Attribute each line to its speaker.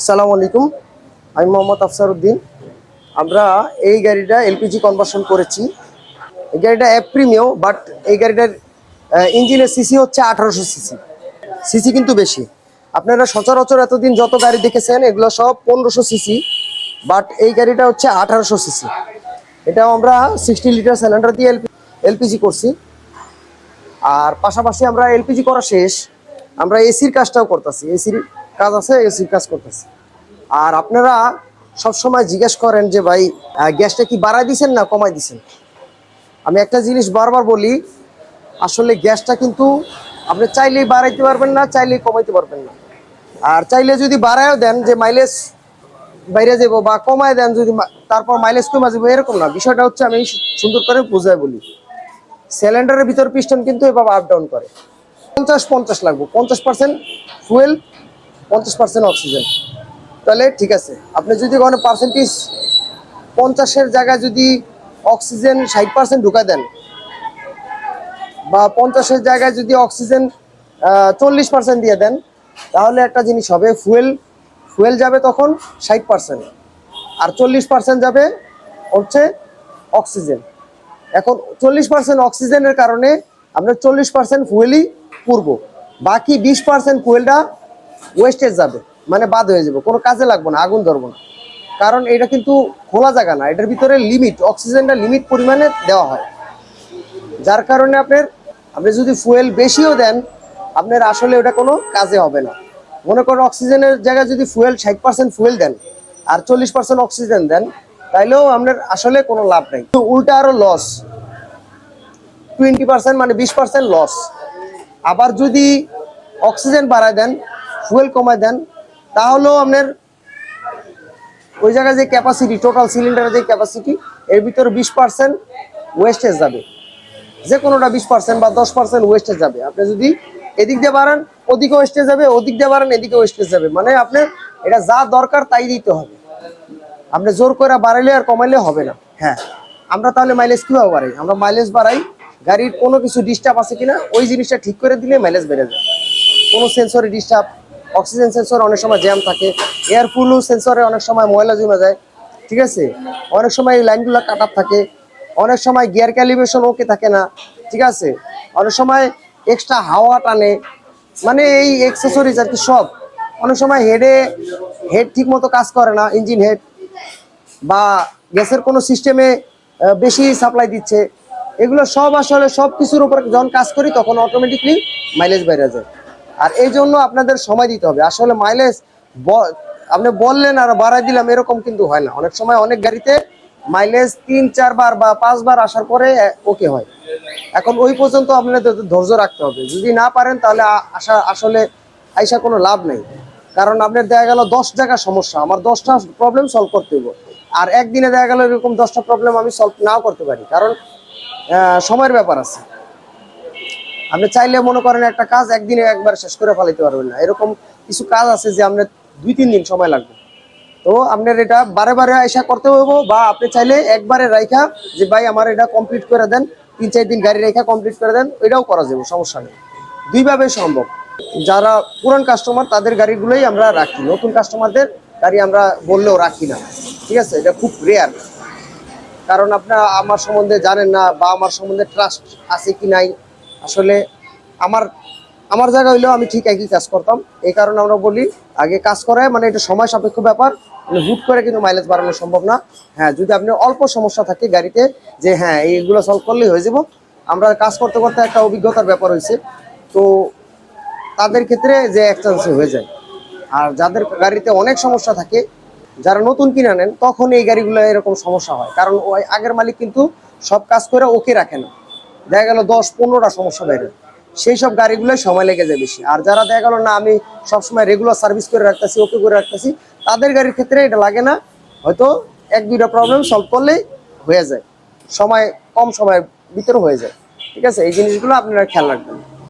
Speaker 1: আসসালামু আলাইকুম, আমি মোহাম্মদ আফসার উদ্দিন। আমরা এই গাড়িটা এলপিজি কনভার্সন করেছি। এই গাড়িটা অ্যাপ প্রিমিয়াম, বাট এই গাড়িটার ইঞ্জিনের সিসি হচ্ছে 1800 সিসি। সিসি কিন্তু বেশি। আপনারা সচরাচর এতদিন যত গাড়ি দেখেছেন এগুলো সব 1500 সিসি, বাট এই গাড়িটা হচ্ছে 1800 সিসি। এটাও আমরা 60 লিটার সিলিন্ডার দিয়ে এলপিজি করছি। আর পাশাপাশি আমরা এলপিজি করা শেষ, আমরা এসির কাজটাও করতেছি। এসির কাজ আছে, এসির কাজ করতেছি। আর আপনারা সবসময় জিজ্ঞেস করেন যে ভাই গ্যাসটা কি বাড়াই দিচ্ছেন না কমাই দিচ্ছেন। আমি একটা জিনিস বারবার বলি, আসলে গ্যাসটা কিন্তু আপনি চাইলেই বাড়াইতে পারবেন না, চাইলেই কমাইতে পারবেন না। আর চাইলে যদি বাড়ায়ও দেন যে মাইলেজ বাইরে যাবো, বা কমায় দেন যদি তারপর মাইলেজ কমে যাবো, এরকম না। বিষয়টা হচ্ছে আমি সুন্দর করে বুঝাই বলি। সিলিন্ডারের ভিতর পিস্টন কিন্তু এভাবে আপ ডাউন করে। 50-50 লাগবে, 50% ফুয়েল, 50% অক্সিজেন। তাহলে ঠিক আছে। আপনি যদি কোনো পার্সেন্টেজ 50-এর জায়গায় যদি অক্সিজেন 60% ঢুকাই দেন, বা 50-এর জায়গায় যদি অক্সিজেন 40% দিয়ে দেন, তাহলে একটা জিনিস হবে, ফুয়েল যাবে তখন 60%, আর 40% যাবে হচ্ছে অক্সিজেন। এখন 40% অক্সিজেনের কারণে আপনার 40% ফুয়েলই পুরব, বাকি 20% ফুয়েলটা ওয়েস্টেজ যাবে, মানে বাদ হয়ে যাবে, কোনো কাজে লাগবে না, আগুন ধরবো না। কারণ এটা কিন্তু খোলা জায়গা না, এটার ভিতরে লিমিট, অক্সিজেনটা লিমিট পরিমাণে দেওয়া হয়। যার কারণে আপনি যদি ফুয়েল বেশিও দেন, আপনার আসলে ওটা কোনো কাজে হবে না। মনে করেন অক্সিজেনের জায়গায় যদি 60% ফুয়েল দেন আর 40% অক্সিজেন দেন, তাইলেও আপনার আসলে কোনো লাভ নেই, উল্টা আরো লস। 20% মানে 20% লস। আবার যদি অক্সিজেন বাড়ায় দেন, ফুয়েল কমায় দেন, তাহলেও আপনার ওই জায়গায় যে ক্যাপাসিটি, টোটাল সিলিন্ডারের যে ক্যাপাসিটি, এর ভিতরে 20% ওয়েস্টেজ যাবে। যে কোনোটা 20% বা 10% ওয়েস্টেজ যাবে। আপনি যদি এদিক দিয়ে বাড়ান ওদিকে ওয়েস্টেজ যাবে, ওদিক দিয়ে বাড়ান এদিকে ওয়েস্টেজ যাবে। মানে আপনার এটা যা দরকার তাই দিতে হবে। আপনি জোর করে বাড়াইলে আর কমাইলে হবে না। হ্যাঁ, আমরা তাহলে মাইলেজ কীভাবে বাড়াই? আমরা মাইলেজ বাড়াই গাড়ির কোনো কিছু ডিস্টার্ব আছে কিনা ওই জিনিসটা ঠিক করে দিলে মাইলেজ বেড়ে যায়। কোনো সেন্সরে ডিস্টার্ব, অক্সিজেন সেন্সর অনেক সময় জ্যাম থাকে, এয়ার ফুলু সেন্সরে অনেক সময় ময়লা জমে যায়, ঠিক আছে, অনেক সময় এই লাইনগুলো কাট আপ থাকে, অনেক সময় গিয়ার ক্যালিব্রেশন ওকে থাকে না, ঠিক আছে, অনেক সময় এক্সট্রা হাওয়া টানে, মানে এই এক্সেসরিজ আর কি সব। অনেক সময় হেড ঠিক মতো কাজ করে না, ইঞ্জিন হেড, বা গ্যাসের কোনো সিস্টেমে বেশি সাপ্লাই দিচ্ছে। এগুলো সব আসলে সব কিছুর উপর যখন কাজ করি তখন অটোমেটিকলি মাইলেজ বেড়ে যায়। আর এই জন্য আপনাদের সময় দিতে হবে। আসলে মাইলেজ আপনি বললেন আর বাড়াই দিলাম এরকম কিন্তু হয় না। অনেক সময় অনেক গাড়িতে মাইলেজ 3-4 বার বা 5 বার আসার পরে ওকে হয়। এখন ওই পর্যন্ত আপনাদের ধৈর্য রাখতে হবে। যদি না পারেন তাহলে আসলে আইসা কোনো লাভ নেই। কারণ আপনার দেখা গেল 10 জায়গার সমস্যা, আমার 10টা প্রবলেম সলভ করতে হবে। আর একদিনে দেখা গেল এরকম 10টা প্রবলেম আমি সলভ নাও করতে পারি, কারণ সময়ের ব্যাপার আছে। আপনি চাইলে মনে করেন একটা কাজ একদিনে একবার শেষ করে ফেলাইতে পারবেন না। এরকম কিছু কাজ আছে যে আপনার 2-3 দিন সময় লাগবে। তো আপনার এটা বারে বারে আইসা করতে হবে, বা আপনি চাইলে একবারে রাইখা যে ভাই আমার এটা কমপ্লিট করে দেন, 3-4 দিন গাড়ি রেখা কমপ্লিট করে দেন, এটাও করা যাবে, সমস্যা নেই। দুইভাবে সম্ভব। যারা পুরান কাস্টমার তাদের গাড়িগুলোই আমরা রাখি, নতুন কাস্টমারদের গাড়ি আমরা বললেও রাখি না, ঠিক আছে। এটা খুব রেয়ার, কারণ আপনারা আমার সম্বন্ধে জানেন না, বা আমার সম্বন্ধে ট্রাস্ট আছে কি নাই। আসলে আমার জায়গা হইলেও আমি ঠিক একই কাজ করতাম। এই কারণে আমরা বলি আগে কাজ করায়, মানে এটা সময় সাপেক্ষ ব্যাপার, মানে হুট করে কিন্তু মাইলেজ বাড়ানো সম্ভব না। হ্যাঁ, যদি আপনার অল্প সমস্যা থাকে গাড়িতে, যে হ্যাঁ এইগুলো সলভ করলেই হয়ে যাব। আমরা কাজ করতে করতে একটা অভিজ্ঞতার ব্যাপার হয়েছে, তো তাদের ক্ষেত্রে যে এক চান্সে হয়ে যায়। আর যাদের গাড়িতে অনেক সমস্যা থাকে, যারা নতুন কিনে নেন, তখন এই গাড়িগুলো এরকম সমস্যা হয়। কারণ ওই আগের মালিক কিন্তু সব কাজ করে ওকে রাখে না, দেখা গেল 10-15টা সমস্যা বের হয়, সেই সব গাড়িগুলোই সময় লেগে যায় বেশি। আর যারা দেখা গেল না আমি সবসময় রেগুলার সার্ভিস করে রাখতেছি, ওকে করে রাখতেছি, তাদের গাড়ির ক্ষেত্রে এটা লাগে না। হয়তো 1-2টা প্রবলেম সলভ করলেই হয়ে যায়, কম সময়ের ভিতরে হয়ে যায়, ঠিক আছে। এই জিনিসগুলো আপনারা খেয়াল রাখবেন।